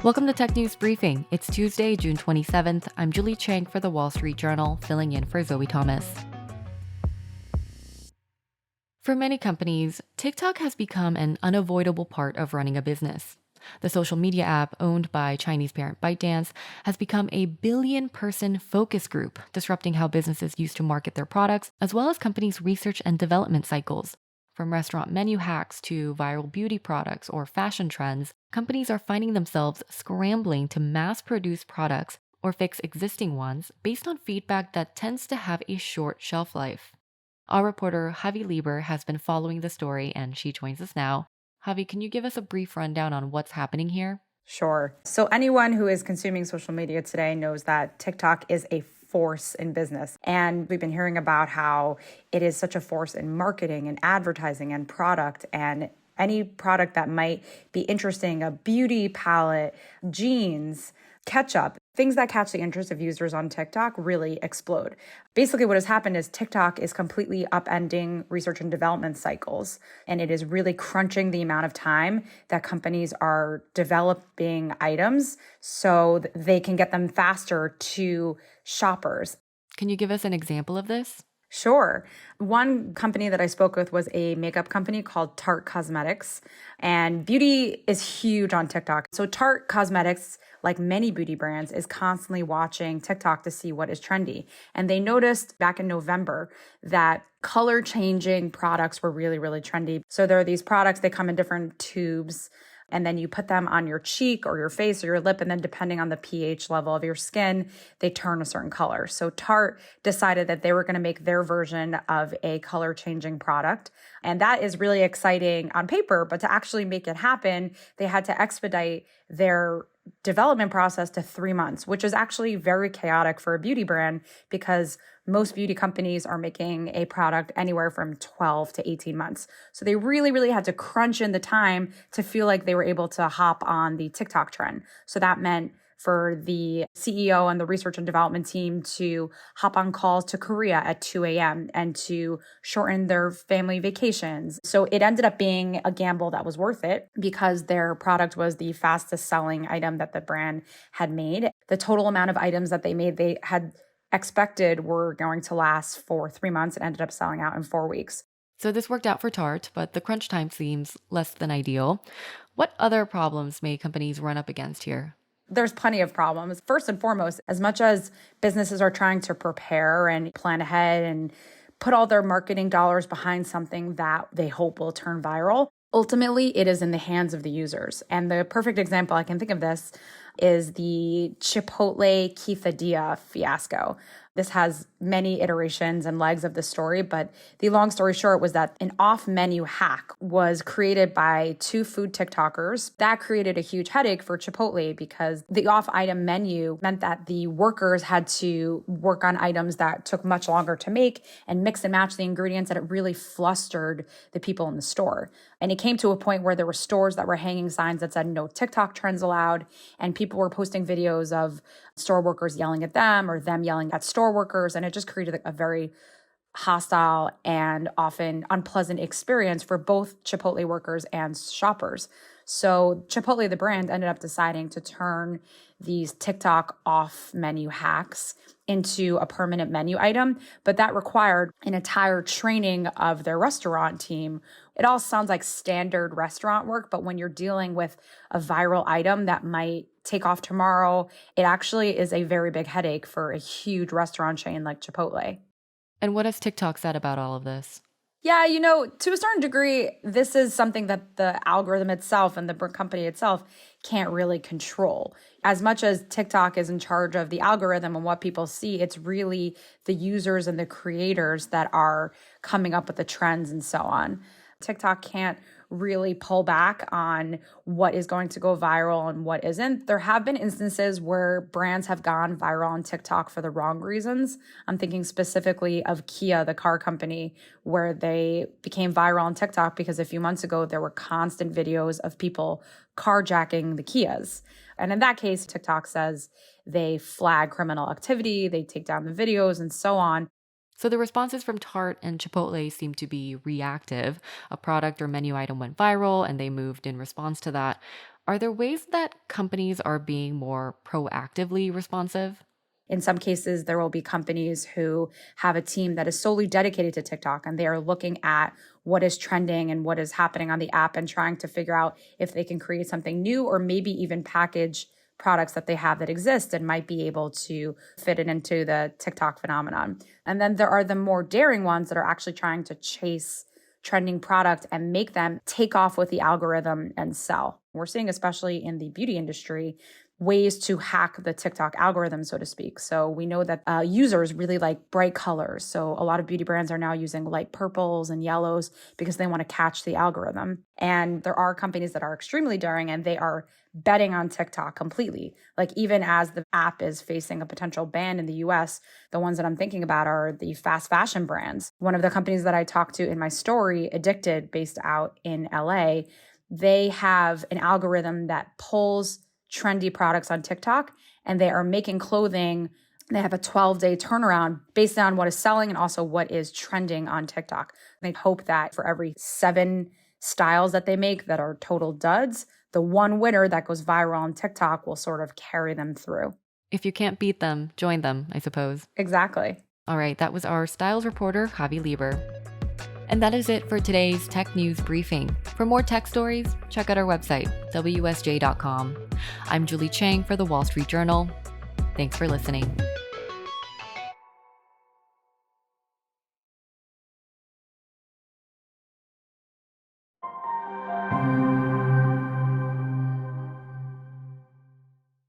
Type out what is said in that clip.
Welcome to Tech News Briefing. It's Tuesday, June 27th. I'm Julie Chang for the Wall Street Journal, filling in for Zoe Thomas. For many companies, TikTok has become an unavoidable part of running a business. The social media app, owned by Chinese parent ByteDance, has become a billion-person focus group, disrupting how businesses used to market their products, as well as companies' research and development cycles. From restaurant menu hacks to viral beauty products or fashion trends, companies are finding themselves scrambling to mass-produce products or fix existing ones based on feedback that tends to have a short shelf life. Our reporter, Chavie Lieber, has been following the story, and she joins us now. Javi, can you give us a brief rundown on what's happening here? Sure. So anyone who is consuming social media today knows that TikTok is a force in business. And we've been hearing about how it is such a force in marketing and advertising and product, and any product that might be interesting, a beauty palette, jeans, ketchup, things that catch the interest of users on TikTok really explode. Basically, what has happened is TikTok is completely upending research and development cycles, and it is really crunching the amount of time that companies are developing items so they can get them faster to shoppers. Can you give us an example of this? Sure. One company that I spoke with was a makeup company called Tarte Cosmetics, and beauty is huge on TikTok. So Tarte Cosmetics, like many beauty brands, is constantly watching TikTok to see what is trendy. And they noticed back in November that color changing products were really, really trendy. So there are these products, they come in different tubes, and then you put them on your cheek or your face or your lip, and then depending on the pH level of your skin, they turn a certain color. So Tarte decided that they were going to make their version of a color-changing product. And that is really exciting on paper, but to actually make it happen, they had to expedite their development process to 3 months, which is actually very chaotic for a beauty brand because most beauty companies are making a product anywhere from 12 to 18 months. So they really, really had to crunch in the time to feel like they were able to hop on the TikTok trend. So that meant for the CEO and the research and development team to hop on calls to Korea at 2 a.m. and to shorten their family vacations. So it ended up being a gamble that was worth it because their product was the fastest selling item that the brand had made. The total amount of items that they made, they had expected were going to last for 3 months and ended up selling out in 4 weeks. So this worked out for Tarte, but the crunch time seems less than ideal. What other problems may companies run up against here? There's plenty of problems. First and foremost, as much as businesses are trying to prepare and plan ahead and put all their marketing dollars behind something that they hope will turn viral, ultimately it is in the hands of the users. And the perfect example I can think of this is the Chipotle quesadilla fiasco. This has many iterations and legs of the story, but the long story short was that an off-menu hack was created by 2 food TikTokers. That created a huge headache for Chipotle because the off-item menu meant that the workers had to work on items that took much longer to make and mix and match the ingredients, and it really flustered the people in the store. And it came to a point where there were stores that were hanging signs that said no TikTok trends allowed, and people were posting videos of store workers yelling at them or them yelling at store workers, and it just created a very hostile and often unpleasant experience for both Chipotle workers and shoppers. So Chipotle, the brand, ended up deciding to turn these TikTok off-menu hacks into a permanent menu item, but that required an entire training of their restaurant team. It all sounds like standard restaurant work, but when you're dealing with a viral item that might take off tomorrow, it actually is a very big headache for a huge restaurant chain like Chipotle. And what has TikTok said about all of this? Yeah, to a certain degree, this is something that the algorithm itself and the company itself can't really control. As much as TikTok is in charge of the algorithm and what people see, it's really the users and the creators that are coming up with the trends and so on. TikTok can't really pull back on what is going to go viral and what isn't. There have been instances where brands have gone viral on TikTok for the wrong reasons. I'm thinking specifically of Kia, the car company, where they became viral on TikTok because a few months ago there were constant videos of people carjacking the Kias. And in that case, TikTok says they flag criminal activity, they take down the videos and so on. So the responses from Tarte and Chipotle seem to be reactive. A product or menu item went viral and they moved in response to that. Are there ways that companies are being more proactively responsive? In some cases, there will be companies who have a team that is solely dedicated to TikTok, and they are looking at what is trending and what is happening on the app and trying to figure out if they can create something new or maybe even package products that they have that exist and might be able to fit it into the TikTok phenomenon. And then there are the more daring ones that are actually trying to chase trending product and make them take off with the algorithm and sell. We're seeing, especially in the beauty industry, ways to hack the TikTok algorithm, so to speak. So we know that users really like bright colors. So a lot of beauty brands are now using light purples and yellows because they want to catch the algorithm. And there are companies that are extremely daring and they are betting on TikTok completely. Like even as the app is facing a potential ban in the US, the ones that I'm thinking about are the fast fashion brands. One of the companies that I talked to in my story, Addicted, based out in LA, they have an algorithm that pulls trendy products on TikTok, and they are making clothing. They have a 12-day turnaround based on what is selling and also what is trending on TikTok. They hope that for every 7 styles that they make that are total duds, the one winner that goes viral on TikTok will sort of carry them through. If you can't beat them, join them, I suppose. Exactly. All right, that was our styles reporter, Chavie Lieber. And that is it for today's Tech News Briefing. For more tech stories, check out our website, WSJ.com. I'm Julie Chang for the Wall Street Journal. Thanks for listening.